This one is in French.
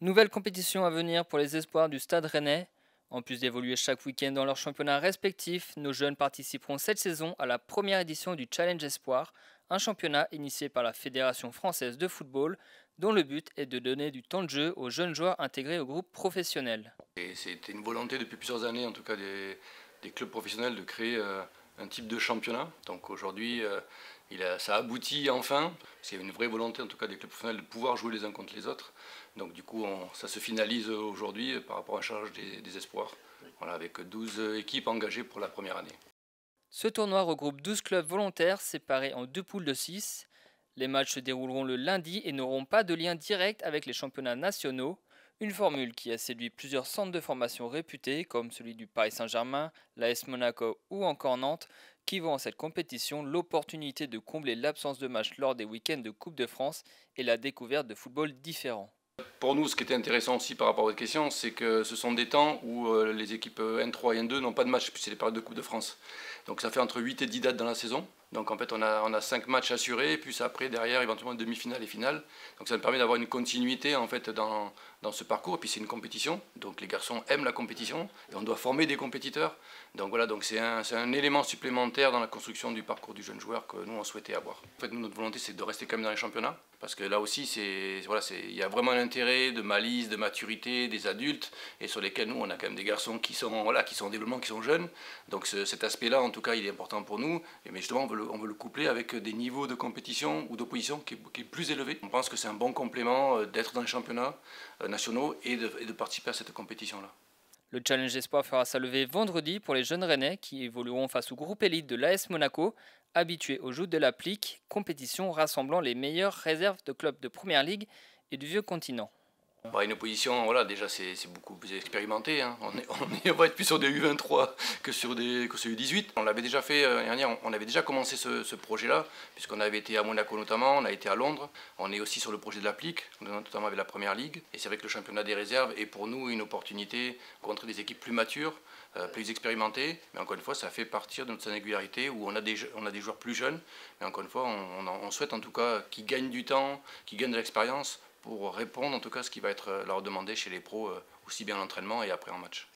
Nouvelle compétition à venir pour les espoirs du Stade Rennais. En plus d'évoluer chaque week-end dans leurs championnats respectifs, nos jeunes participeront cette saison à la première édition du Challenge Espoir, un championnat initié par la Fédération française de football, dont le but est de donner du temps de jeu aux jeunes joueurs intégrés au groupe professionnel. C'était une volonté depuis plusieurs années, en tout cas des clubs professionnels, de créer un type de championnat. Donc aujourd'hui, ça aboutit enfin, parce qu'il y avait une vraie volonté, en tout cas des clubs professionnels, de pouvoir jouer les uns contre les autres. Donc du coup, ça se finalise aujourd'hui par rapport à un challenge des espoirs, voilà, avec 12 équipes engagées pour la première année. Ce tournoi regroupe 12 clubs volontaires séparés en deux poules de 6. Les matchs se dérouleront le lundi et n'auront pas de lien direct avec les championnats nationaux, une formule qui a séduit plusieurs centres de formation réputés comme celui du Paris Saint-Germain, l'AS Monaco ou encore Nantes, qui voient en cette compétition l'opportunité de combler l'absence de matchs lors des week-ends de Coupe de France et la découverte de football différents. Pour nous, ce qui était intéressant aussi par rapport à votre question, c'est que ce sont des temps où les équipes N3 et N2 n'ont pas de match, puisque c'est les périodes de Coupe de France. Donc ça fait entre 8 et 10 dates dans la saison. Donc en fait, on a 5 matchs assurés, puis après, derrière, éventuellement, demi-finale et finale. Donc ça nous permet d'avoir une continuité en fait, dans ce parcours. Et puis c'est une compétition, donc les garçons aiment la compétition, et on doit former des compétiteurs. Donc voilà, donc c'est un élément supplémentaire dans la construction du parcours du jeune joueur que nous, on souhaitait avoir. En fait, nous, notre volonté, c'est de rester quand même dans les championnats, parce que là aussi, il y a vraiment un intérêt de malice, de maturité des adultes, et sur lesquels nous, on a quand même des garçons qui sont en développement, qui sont jeunes. Donc cet aspect-là, en tout cas, il est important pour nous. Mais justement, on veut le coupler avec des niveaux de compétition ou d'opposition qui est plus élevé. On pense que c'est un bon complément d'être dans les championnats nationaux et de participer à cette compétition-là. Le Challenge Espoir fera sa levée vendredi pour les jeunes Rennais qui évolueront face au groupe élite de l'AS Monaco, habitué au joutes de l'applique, compétition rassemblant les meilleures réserves de clubs de première ligue et du vieux continent. Bah, une opposition, voilà, déjà c'est beaucoup plus expérimenté, hein. On va être plus sur des U23 que sur des U18. On l'avait déjà fait l'année dernière, on avait déjà commencé ce projet-là, puisqu'on avait été à Monaco notamment, on a été à Londres. On est aussi sur le projet de l'applique, notamment avec la Première Ligue. Et c'est vrai que le championnat des réserves est pour nous une opportunité contre des équipes plus matures, plus expérimentées. Mais encore une fois, ça fait partir de notre singularité où on a des joueurs plus jeunes. Mais encore une fois, on souhaite en tout cas qu'ils gagnent du temps, qu'ils gagnent de l'expérience, pour répondre en tout cas à ce qui va être leur demandé chez les pros, aussi bien en entraînement et après en match.